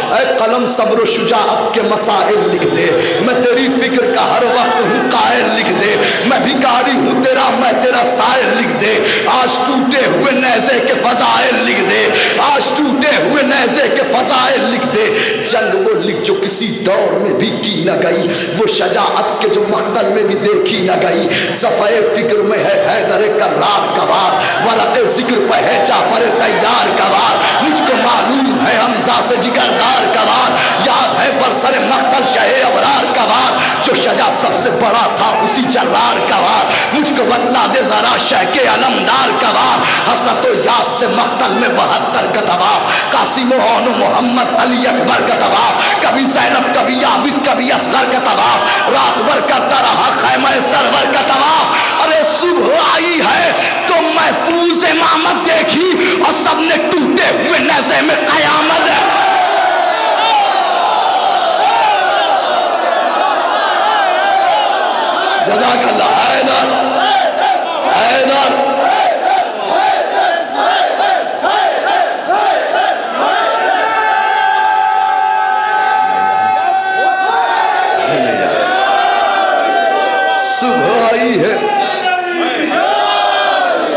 ऐ कलम सब्र शुजाअत के मसाइल लिख दे, मैं तेरी फिक्र का हर वक्त हूँ कायल लिख दे, मैं भिखारी हूँ तेरा मैं तेरा साइल लिख दे। आज टूटे हुए नेज़े के फजाइल लिख दे, आज टूटे हुए नेज़े के फजाइल लिख दे। जंग वो लिख जो किसी दौर में भी की न गई, वो शजाअत के जो मख्तल में भी देखी न गई। सफ़े फिक्र में है हैदर कर्रार का वार, वरक़े ज़िक्र पे है जाफर तैयार का वार। मुझको मालूम है हमज़ा से जिगरदार का वार, याद है बरसर मख्तल शहे अबरार का वार, जो शजा सबसे बड़ा था उसी जर्रार का वार। मुझको बतला दे जरा शह के अलमदार का वार, हसरत यास से मख्तल में 72 का तवाफ, कासिम मोहम्मद अली अकबर का तवाफ, कभी ज़ैनब कभी आबिद कभी असगर का तवाफ, रात भर करता रहा खैमा सरवर का तवाफ। अरे सुबह आई है तो महफूज इमामत देखी और सबने टूटे हुए नेज़े में कयामत है। जज़ाकल्लाह हैदर हैदर। सुबह आई है,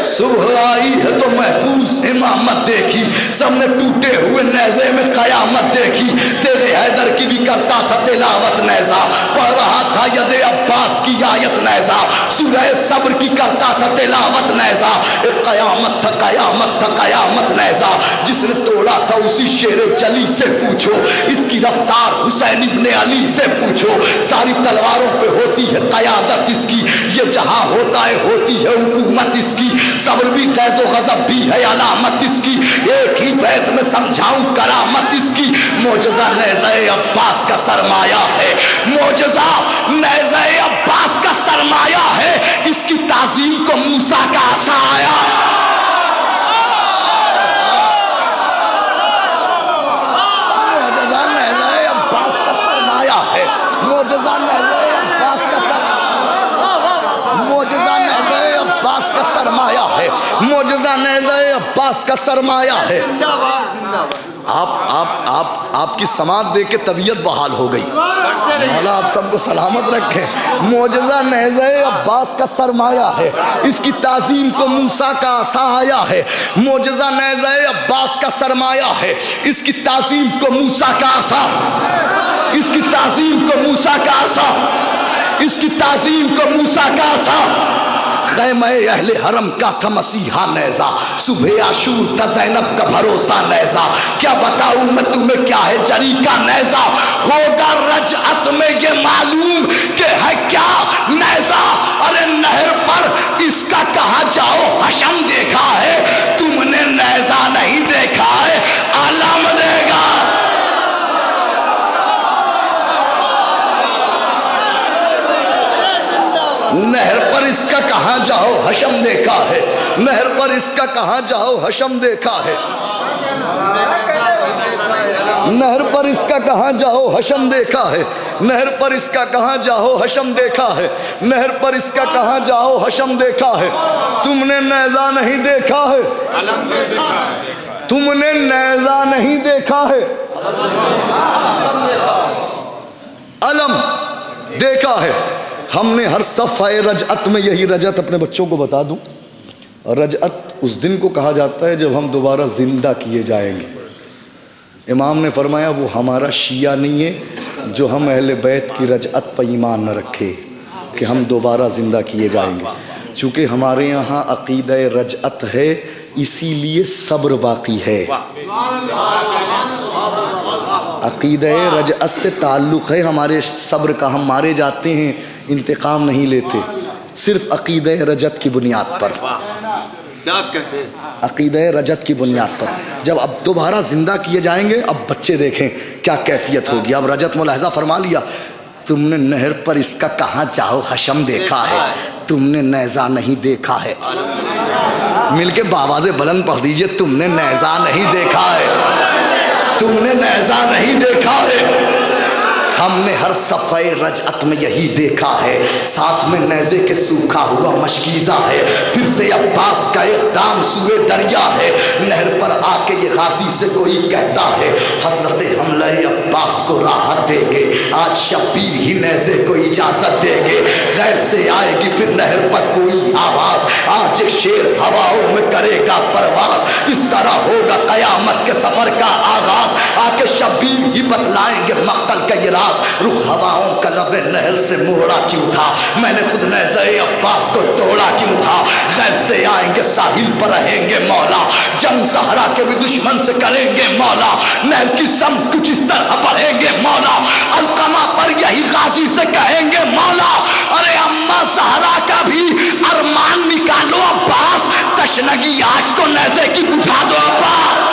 सुबह आई है तो महफूज इमामत देखी, सबने टूटे हुए नेज़े में कयामत देखी। तेरे हैदर की भी करता था तिलावत नेज़ा, पढ़ रहा था यदे अब्बास की आयत नेज़ा, सूरह सब्र की करता था तिलावत नेज़ा। एक कयामत था कयामत था कयामत नेज़ा, जिसने तोड़ा था उसी शेर जली से पूछो, इसकी रफ्तार हुसैन इब्ने अली से पूछो। सारी तलवारों पे होती है क़यादत इसकी, ये जहां होता है होती है हुकूमत इसकी। सब्र भी ग़ैज़ो ग़ज़ब भी है अलामत इसकी, एक ही बैत में समझाऊं करामत इसकी। मोजज़ा नेज़े अब्बास का सरमाया है, मोजज़ा नेज़े अब्बास का सरमाया है, इसकी ताज़ीम को मूसा का आशा आया। मोजज़ा नेज़े अब्बास का सरमाया है, मोजज़ा नेज़े अब्बास का मोजज़ा नेज़े अब्बास का सरमाया है, मोजज़ा नेज़े अब्बास का सरमाया है। आपकी समात देख के तबीयत बहाल हो गई, मौला आप सबको सलामत रखे। मोजज़ा नेज़े अब्बास का सरमाया है, इसकी ताज़ीम को मूसा का आसा आया है। मोजज़ा नेज़े अब्बास का सरमाया है, इसकी ताज़ीम को मूसा का आसा, इसकी ताज़ीम को मूसा का आसा, इसकी ताज़ीम को मूसा का आसा। खैमा अहले हरम का था मसीहा नेज़ा, सुबह आशूर था ज़ैनब का भरोसा नेज़ा। क्या बताऊं मैं तुम्हें क्या है जरी का नेज़ा, होगा रजअत में ये मालूम कि है क्या नेज़ा। अरे नहर पर इसका कहा जाओ हशम देखा है, तुमने नेज़ा नहीं देखा है आलम देगा। नहर पर इसका कहाँ जाओ हशम देखा है, नहर पर इसका कहाँ जाओ हशम देखा है, नहर पर इसका कहाँ जाओ हशम देखा है, नहर पर इसका कहाँ जाओ हशम देखा है, नहर पर इसका कहाँ जाओ हशम देखा है। तुमने नेज़ा नहीं देखा है, तुमने नेज़ा नहीं देखा है, अलम देखा है। हमने हर सफ़ाए रजअत में, यही रजअत अपने बच्चों को बता दूं, रजअत उस दिन को कहा जाता है जब हम दोबारा ज़िंदा किए जाएंगे। इमाम ने फरमाया वो हमारा शिया नहीं है जो हम अहले बैत की रजअत पर ईमान न रखे कि हम दोबारा ज़िंदा किए जाएंगे। चूँकि हमारे यहाँ अक़ीदा रजअत है, इसीलिए सब्र बाकी है। अक़ीदा रजअत से ताल्लुक़ है हमारे सब्र का, हम मारे जाते हैं इंतकाम नहीं लेते, सिर्फ अक़ीदा रजत की बुनियाद पर, अक़ीदा रजत की बुनियाद पर। जब अब दोबारा ज़िंदा किए जाएंगे, अब बच्चे देखें क्या कैफियत होगी। अब रजत मुलाहज़ा फरमा लिया, तुमने नहर पर इसका कहाँ जाओ हशम देखा है, तुमने नेज़ा नहीं देखा है। मिलके बावाज़े बुलंद पढ़ दीजिए, तुमने नेज़ा नहीं देखा है, तुमने नेज़ा नहीं देखा है। हमने हर सफ़े रजअत में यही देखा है, साथ में नेज़े के सूखा हुआ मशकीज़ा है। फिर से अब्बास का इक़दाम सुए दरिया है, नहर पर आके ये गाजी से कोई कहता है हज़रत हमले अब्बास को राहत देंगे, आज शब्बीर ही नेज़े को इजाज़त देंगे। गैर से आएगी फिर नहर पर कोई आवाज़, आज एक शेर हवाओं में करेगा परवाज़। इस तरह होगा क़यामत के सफ़र का आगाज़, आके शब्बीर ही बतलाएंगे मक़तल का ये राज। रुख हवाओं का लबे नहर से मोड़ा क्यों था, मैंने खुद नेज़े अब्बास को तोड़ा क्यों था। गैर से आएंगे साहिल पर रहेंगे मौला, जंग सहरा के भी दुश्मन से करेंगे मौला। नहर की समत कुछ इस तरह बढ़ेंगे मौला, अलकमा पर यही गाजी से कहेंगे मौला। अरे अम्मा सहरा का भी अरमान निकालो अब्बास, तशनगी आग को नेज़े की बुझा दो अब्बास।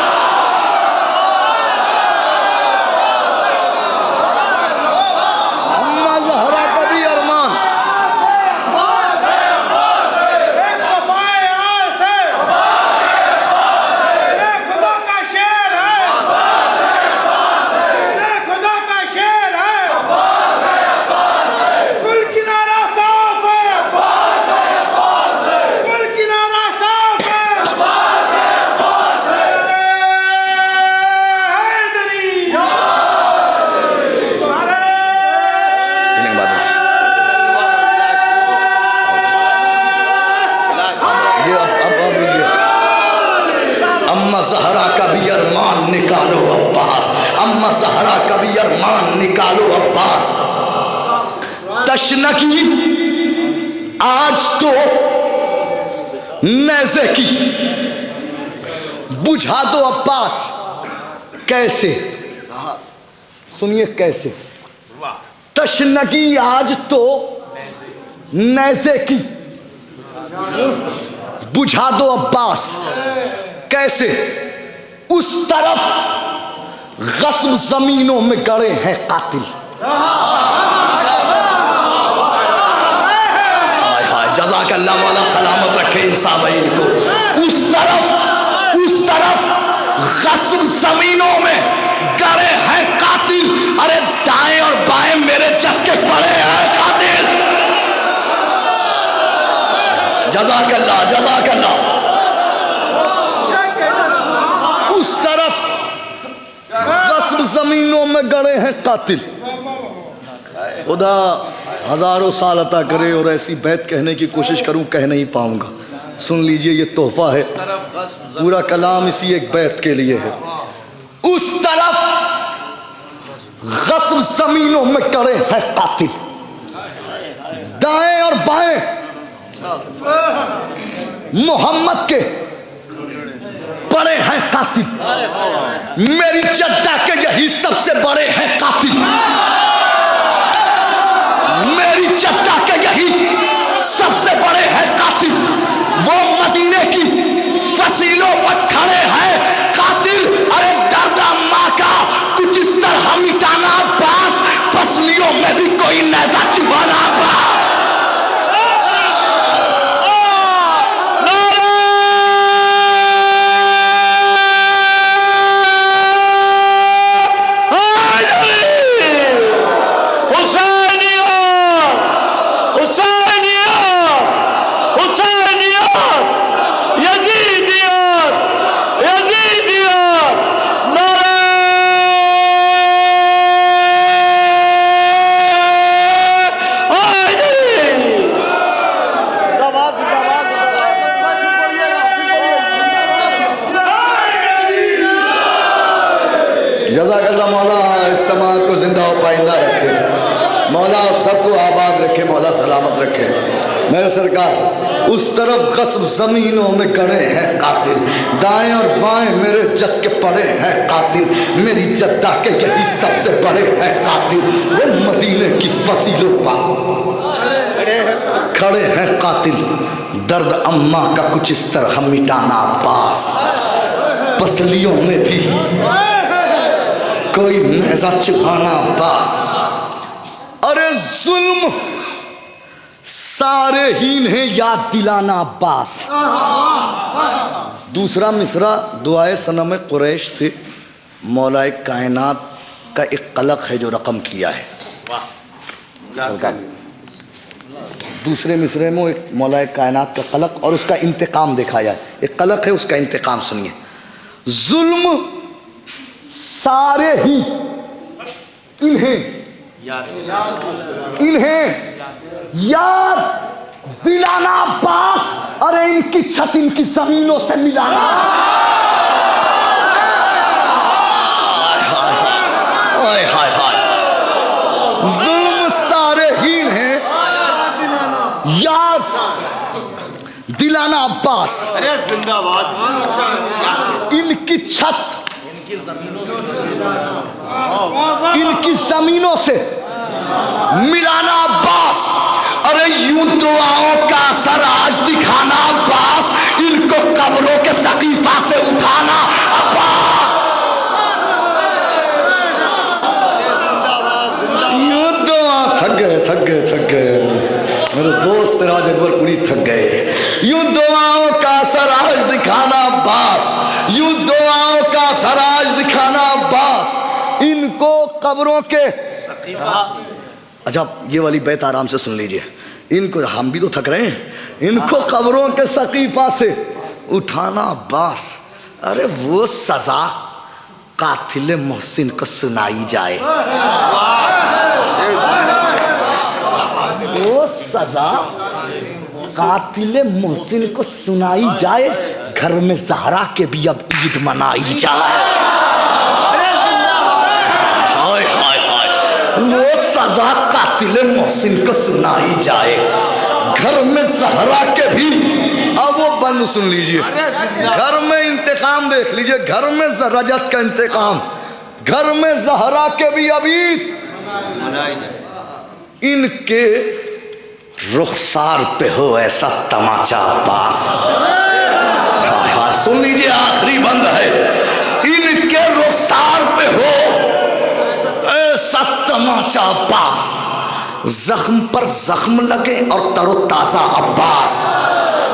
ज़हरा का भी अरमान निकालो अब्बास, अम्मा ज़हरा का भी अरमान निकालो अब्बास। तशनगी आज तो नेज़े की बुझा दो अब्बास। कैसे? सुनिए कैसे। तशनगी आज तो नेज़े की बुझा दो अब्बास। कैसे? उस तरफ गस्ब जमीनों में गड़े हैं कातिल। जज़ाकल्लाह मौला सलामत रखे इंसामईन को। उस तरफ गस्ब जमीनों में गड़े हैं कातिल। अरे दाएं और बाएं मेरे चक्के पड़े हैं कातिल। जज़ाकल्लाह जज़ाकल्लाह। उस तरफ गस्ब जमीनों में गड़े हैं कातिल। खुदा हजारों साल अता करे और ऐसी बैत कहने की कोशिश करूं, कह नहीं पाऊंगा। सुन लीजिए, ये तोहफा है, पूरा कलाम इसी एक बैत के लिए है। उस तरफ गस्ब जमीनों में गड़े हैं कातिल, दाएं और बाएं मोहम्मद के बड़े हैं कातिल। मेरी जद्दा के यही सबसे बड़े हैं कातिल। मेरी जद्दा के यही सबसे बड़े हैं कातिल। वो मदीने की फसीलों पर खड़े हैं कातिल। अरे दर्द अम्मा का कुछ इस तरह मिटाना बास, पसलियों में भी कोई नेज़ा चुभाना बास। जज़ाकल्लाह मौला इस समाज को जिंदा और पाइंदा रखे, मौला सबको आबाद रखे, मौला सलामत रखे। मेरे सरकार उस तरफ गस्ब जमीनों में गड़े हैं कातिल, दाएं और बाएं मेरे जद के पड़े हैं कातिल। मेरी जद्दा के यही सबसे बड़े हैं कातिल। वो मदीने की फसीलों पर खड़े हैं कातिल। दर्द अम्मा का कुछ इस तरह मिटाना पास, पसलियों में भी कोई नेज़ा चुभाना बास। अरे जुल्म सारे ही इन्हें याद दिलाना बास। दूसरा मिसरा दुआए सनम कुरैश से मौलाए कायनात का एक कलक है जो रकम किया है। दूसरे मिसरे में एक मौलाए कायनात का कलक और उसका इंतकाम देखा जाए। एक कलक है, उसका इंतकाम सुनिए। जुल्म सारे ही इन्हें याद दिलाना पास, अरे इनकी छत इनकी जमीनों से मिलाना। हाय हाय हाय, जुल्म सारे ही हैं याद दिलाना अब्बास, अरे जिंदाबाद। इनकी छत इनकी जमीनों से मिलाना अब्बास, अरे यूं दुआओं का असर आज दिखाना अब्बास, इनको कब्रों के सकीफा से उठाना अब्बास। यूं दुआ थक गए मेरे दोस्त सिराज अकबरपुरी थक गए। यूं दुआओं का असर आज दिखाना अब्बास, यूं दुआओं का असर आज दिखाना अब्बास, इनको कब्रों के। अच्छा ये वाली बैत आराम से सुन लीजिए। इनको, हम भी तो थक रहे हैं, इनको कब्रों के सकीफा से उठाना अब्बास, अरे वो सजा कातिल मोहसिन को सुनाई जाए, वो सजा कातिल मोहसिन को सुनाई जाए, घर में ज़हरा के भी अब ईद मनाई जाए। हाय हाय हाय, वो सजा कातिल मोहसिन को सुनाई जाए, घर में ज़हरा के भी। अब वो बंद सुन लीजिए, घर में इंतकाम देख लीजिए, घर में रजत का इंतकाम, घर में ज़हरा के भी अब ईद। इनके रुखसार पे हो ऐसा तमाचा अब्बास। सुन लीजिए, आखिरी बंद है। इनके रुखसार पे हो ऐसा तमाचा अब्बास, जख्म पर जख्म लगे और तरोताजा अब्बास,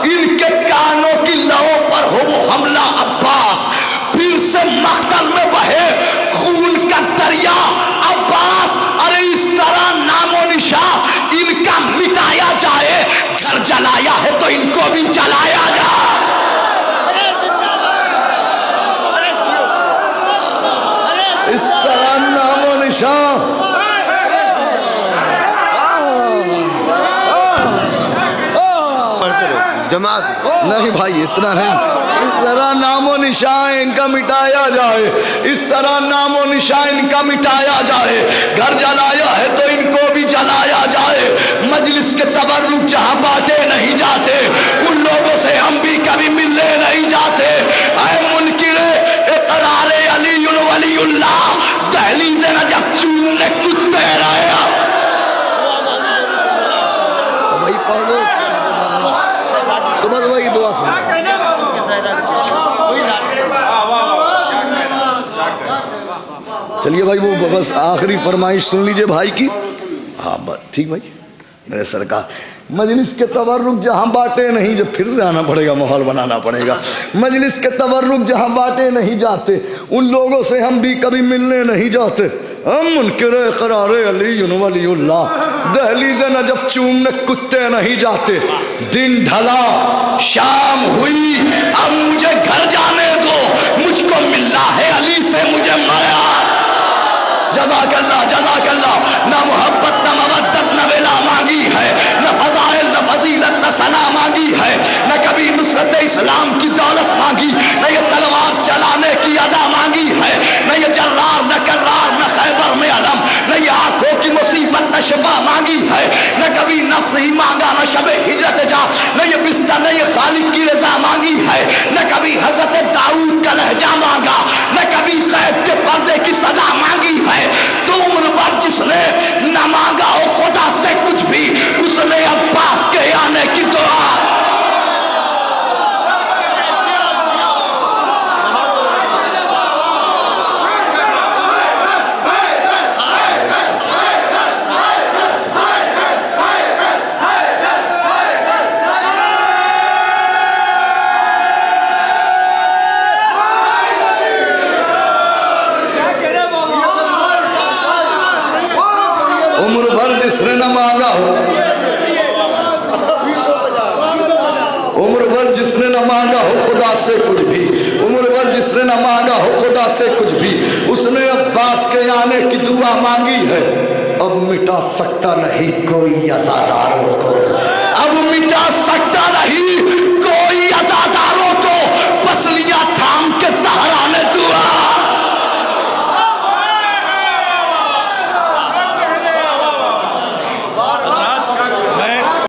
इनके कानों की लवों पर हो वो हमला अब्बास, फिर से मख्तल में बहे खून का दरिया अब्बास, अरे इस तरह नामो निशा इनका मिटाया जाए, घर जलाया है तो इनको भी जलाया जाए। इस तरह नामो निशा जमात नहीं भाई, इतना नहीं, इस तरह नामो निशान इनका मिटाया जाए, इस तरह नामो निशान इनका मिटाया जाए, घर जलाया है तो इनको भी जलाया जाए, मजलिस के तबर्रुक जहां बांटे नहीं जाते उन लोगों से हम भी कभी मिलने नहीं जाते। ऐ मुनकिरे इकरारे अली वलीउल्लाह, दहलीज़ नजफ चूमने कुत्ते रहे। वही पढ़ लो तो बस वही दुआ सुनो। चलिए भाई, वो बस आखिरी फरमाइश सुन लीजिए भाई की। हाँ बस ठीक भाई, मेरे सरकार, मजलिस के तबर्रुक जहाँ बांटे नहीं, जब फिर जाना पड़ेगा, माहौल बनाना पड़ेगा। मजलिस के तबर्रुक जहाँ बांटे नहीं जाते उन लोगों से हम भी कभी मिलने नहीं जाते। हम मुनकिर करारे अली वलीउल्लाह, दहलीज़ नजफ चूमने कुत्ते नहीं जाते। दिन ढला, शाम हुई, अब मुझे घर जाने दो, मुझको मिलना है अली से, मुझे माया। जज़ाकल्लाह, ना मोहब्बत ना मवद्दत ना वेला मांगी है, न फज़ाइल न फजीलत न सना मांगी है, न कभी नुसरत इस्लाम की दौलत मांगी, न ये तलवार चलाने की अदा मांगी है, न ये जर्रार न कर्रार न खैबर में अलम, न ये आंखों की मुसीबत न शिफा मांगी है, न कभी नफ्स ही मांगा न शबे हिजरत जा, न ये बिस्तर न ये खालिक की रजा मांगी है, न कभी हजरत दाऊद का लहजा मांगा, न कभी कैद के पर्दे की सजा मांगी है। तो उम्र भर जिसने न मांगा हो खुदा से कुछ भी, उसने अब्बास के आने की दुआ। उम्र भर जिसने न मांगा हो, उम्र भर जिसने न मांगा हो खुदा से कुछ भी, उम्र भर जिसने न मांगा हो खुदा से कुछ भी, उसने अब्बास के आने की दुआ मांगी है। अब मिटा सकता नहीं कोई अज़ादारों को, अब मिटा सकता नहीं